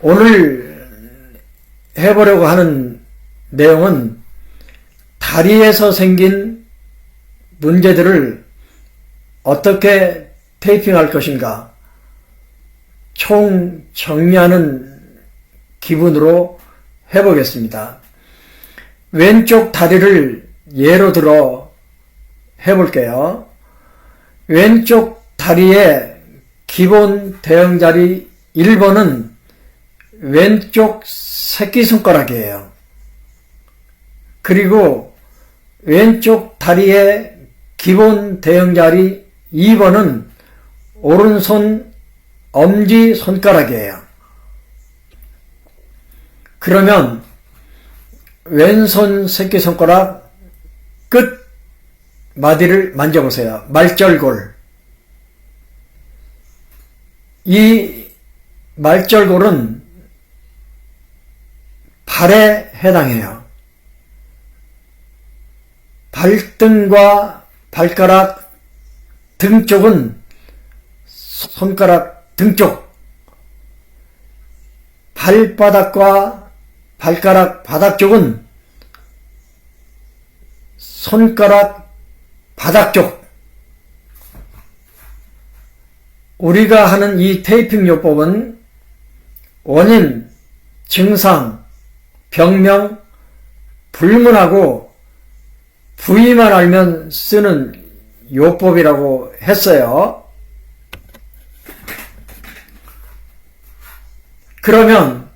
오늘 해보려고 하는 내용은 다리에서 생긴 문제들을 어떻게 테이핑할 것인가 총 정리하는 기분으로 해보겠습니다. 왼쪽 다리를 예로 들어 해볼게요. 왼쪽 다리의 기본 대형자리 1번은 왼쪽 새끼손가락이에요. 그리고 왼쪽 다리의 기본 대형자리 2번은 오른손 엄지손가락이에요. 그러면 왼손 새끼손가락 끝 마디를 만져보세요. 말절골. 이 말절골은 발에 해당해요. 발등과 발가락 등 쪽은 손가락 등 쪽, 발바닥과 발가락 바닥 쪽은 손가락 바닥 쪽. 우리가 하는 이 테이핑 요법은 원인, 증상, 병명, 불문하고 부위만 알면 쓰는 요법이라고 했어요. 그러면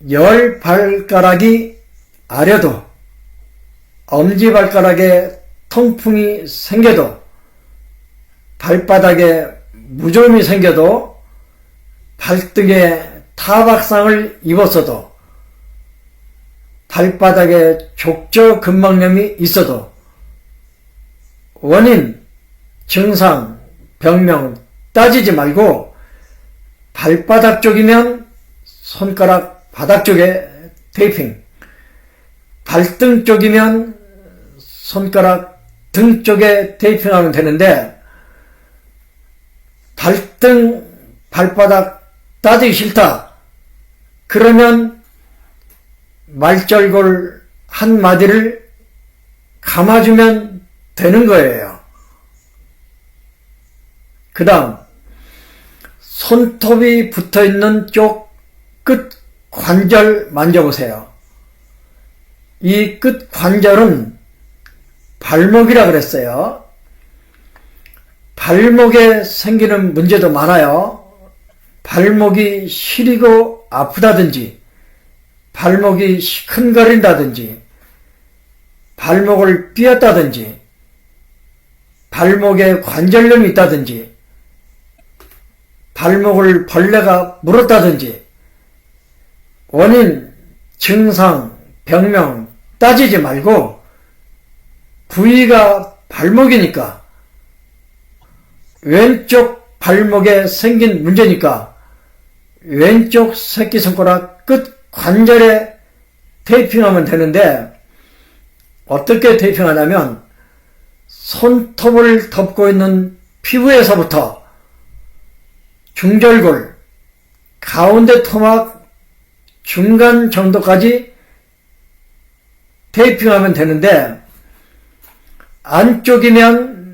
10발가락이 아려도 엄지발가락에 통풍이 생겨도 발바닥에 무좀이 생겨도 발등에 타박상을 입었어도 발바닥에 족저근막염이 있어도 원인, 증상, 병명 따지지 말고 발바닥 쪽이면 손가락 바닥 쪽에 테이핑, 발등 쪽이면 손가락 등 쪽에 테이핑하면 되는데 발등, 발바닥 따지기 싫다. 그러면 말절골 한 마디를 감아주면 되는 거예요. 그 다음 손톱이 붙어있는 쪽 끝 관절 만져보세요. 이 끝 관절은 발목이라 그랬어요. 발목에 생기는 문제도 많아요. 발목이 시리고 아프다든지 발목이 시큰거린다든지 발목을 삐었다든지 발목에 관절염이 있다든지 발목을 벌레가 물었다든지 원인, 증상, 병명 따지지 말고 부위가 발목이니까 왼쪽 발목에 생긴 문제니까 왼쪽 새끼손가락 끝 관절에 테이핑하면 되는데 어떻게 테이핑하냐면 손톱을 덮고 있는 피부에서부터 중절골, 가운데 토막 중간 정도까지 테이핑하면 되는데 안쪽에만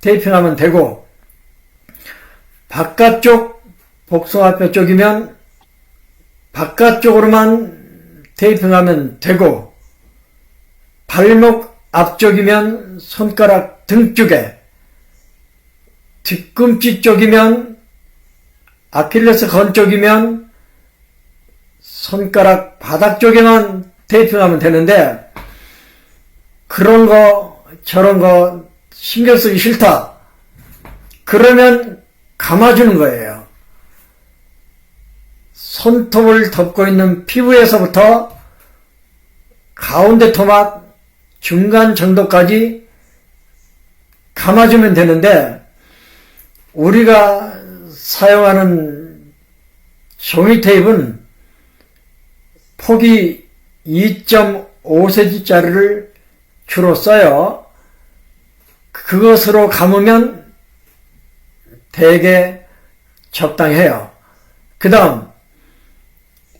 테이핑하면 되고 바깥쪽 복숭아뼈 쪽이면 바깥쪽으로만 테이핑하면 되고 발목 앞쪽이면 손가락 등 쪽에 뒤꿈치 쪽이면 아킬레스 건 쪽이면 손가락 바닥 쪽에만 테이핑하면 되는데 그런 거 저런 거 신경 쓰기 싫다. 그러면 감아주는 거예요. 손톱을 덮고 있는 피부에서부터 가운데 토막 중간 정도까지 감아주면 되는데 우리가 사용하는 종이 테이프는 폭이 2.5cm짜리를 주로 써요. 그것으로 감으면 대개 적당히 해요. 그 다음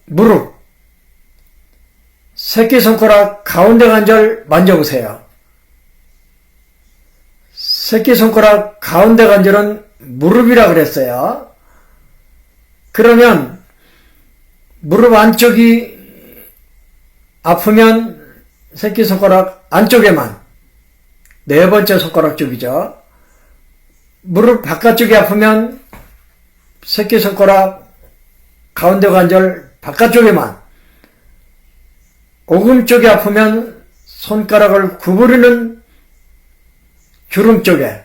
무릎, 새끼손가락 가운데 관절 만져보세요. 새끼손가락 가운데 관절은 무릎이라 그랬어요. 그러면 무릎 안쪽이 아프면 새끼손가락 안쪽에만, 네 번째 손가락 쪽이죠. 무릎 바깥쪽이 아프면 새끼손가락 가운데 관절 바깥쪽에만, 오금 쪽이 아프면 손가락을 구부리는 주름 쪽에,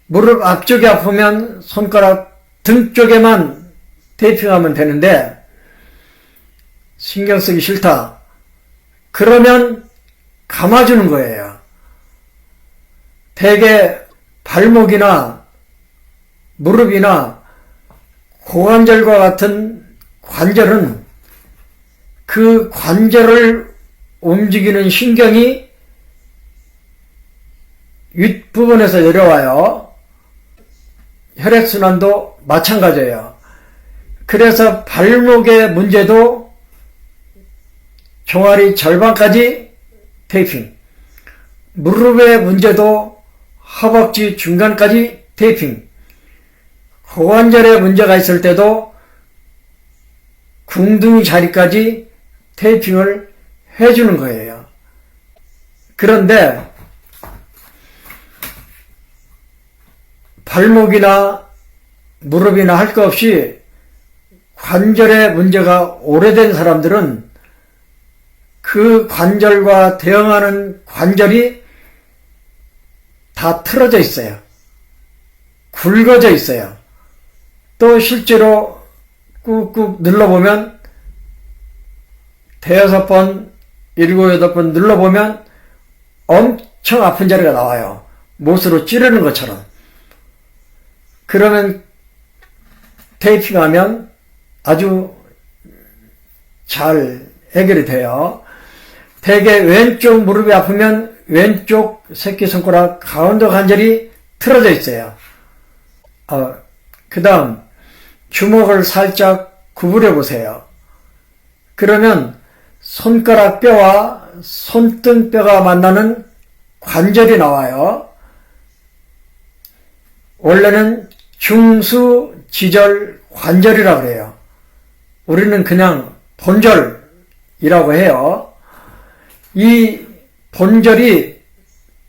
무릎 앞쪽이 아프면 손가락 등 쪽에만 테이핑하면 되는데, 신경 쓰기 싫다. 그러면 감아주는 거예요. 대개 발목이나 무릎이나 고관절과 같은 관절은 그 관절을 움직이는 신경이 윗부분에서 내려와요. 혈액순환도 마찬가지예요. 그래서 발목의 문제도 종아리 절반까지 테이핑, 무릎의 문제도 허벅지 중간까지 테이핑, 고관절에 문제가 있을 때도 궁둥이 자리까지 테이핑을 해주는 거예요. 그런데 발목이나 무릎이나 할 것 없이 관절에 문제가 오래된 사람들은 그 관절과 대응하는 관절이 다 틀어져 있어요. 굵어져 있어요. 또 실제로 꾹꾹 눌러보면 대여섯 번, 일곱, 여덟 번 눌러보면 엄청 아픈 자리가 나와요. 못으로 찌르는 것처럼. 그러면 테이핑하면 아주 잘 해결이 돼요. 대개 왼쪽 무릎이 아프면 왼쪽 새끼손가락 가운데 관절이 틀어져 있어요. 그 다음 주먹을 살짝 구부려 보세요. 그러면 손가락 뼈와 손등뼈가 만나는 관절이 나와요. 원래는 중수지절 관절이라고 그래요. 우리는 그냥 본절이라고 해요. 이 본절이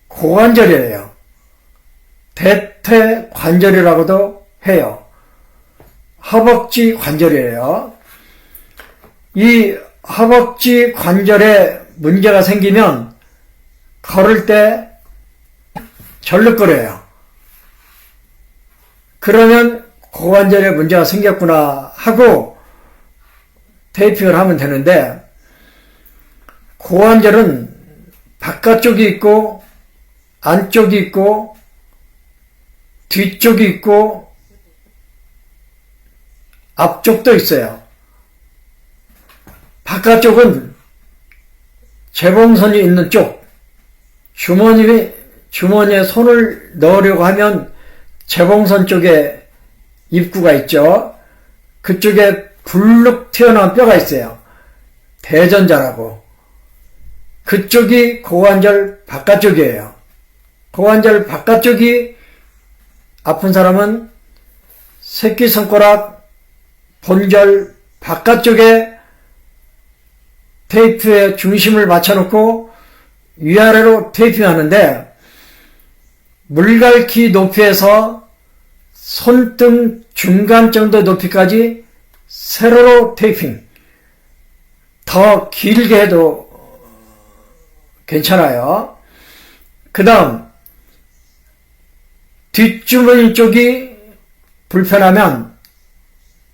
고관절이에요. 대퇴관절이라고도 해요. 허벅지 관절이에요. 이 허벅지 관절에 문제가 생기면 걸을 때 절룩거려요. 그러면 고관절에 문제가 생겼구나 하고 테이핑을 하면 되는데, 고관절은 바깥쪽이 있고 안쪽이 있고 뒤쪽이 있고 앞쪽도 있어요. 바깥쪽은 재봉선이 있는 쪽, 주머니에 손을 넣으려고 하면 재봉선 쪽에 입구가 있죠. 그쪽에 불룩 튀어나온 뼈가 있어요. 대전자라고. 그쪽이 고관절 바깥쪽이에요. 고관절 바깥쪽이 아픈 사람은 새끼손가락 본절 바깥쪽에 테이프에 중심을 맞춰놓고 위아래로 테이핑하는데, 물갈퀴 높이에서 손등 중간 정도 높이까지 세로로 테이핑. 더 길게 해도 괜찮아요. 그 다음 뒷주머니 쪽이 불편하면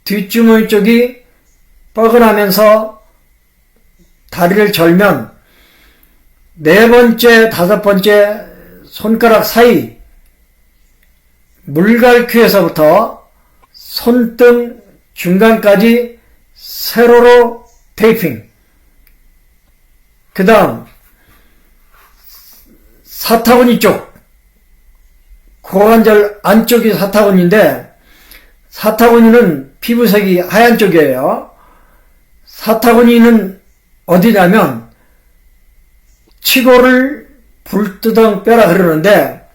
뒷주머니 쪽이 뻐근하면서 다리를 절면 네 번째, 다섯 번째 손가락 사이 물갈퀴에서부터 손등 중간까지 세로로 테이핑. 그 다음 사타구니 쪽, 고관절 안쪽이 사타구니인데 사타구니는 피부색이 하얀 쪽이에요. 사타구니는 어디냐면 치고를 불두덩뼈라 그러는데,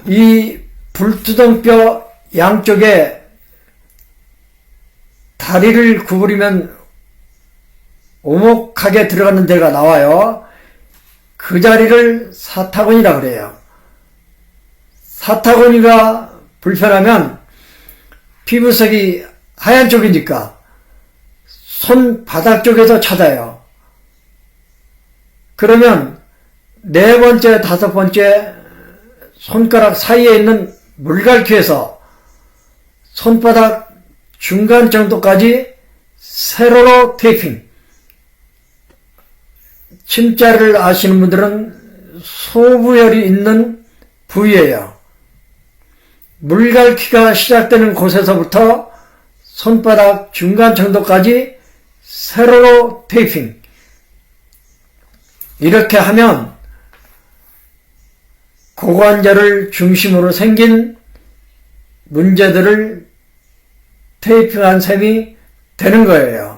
이 불두덩뼈 양쪽에 다리를 구부리면 오목하게 들어가는 데가 나와요. 그 자리를 사타구니라 그래요. 사타구니가 불편하면 피부색이 하얀 쪽이니까 손바닥 쪽에서 찾아요. 그러면 네 번째, 다섯 번째 손가락 사이에 있는 물갈퀴에서 손바닥 중간 정도까지 세로로 테이핑. 침자를 아시는 분들은 소부열이 있는 부위예요. 물갈퀴가 시작되는 곳에서부터 손바닥 중간 정도까지 세로로 테이핑. 이렇게 하면 고관절을 중심으로 생긴 문제들을 테이핑한 셈이 되는 거예요.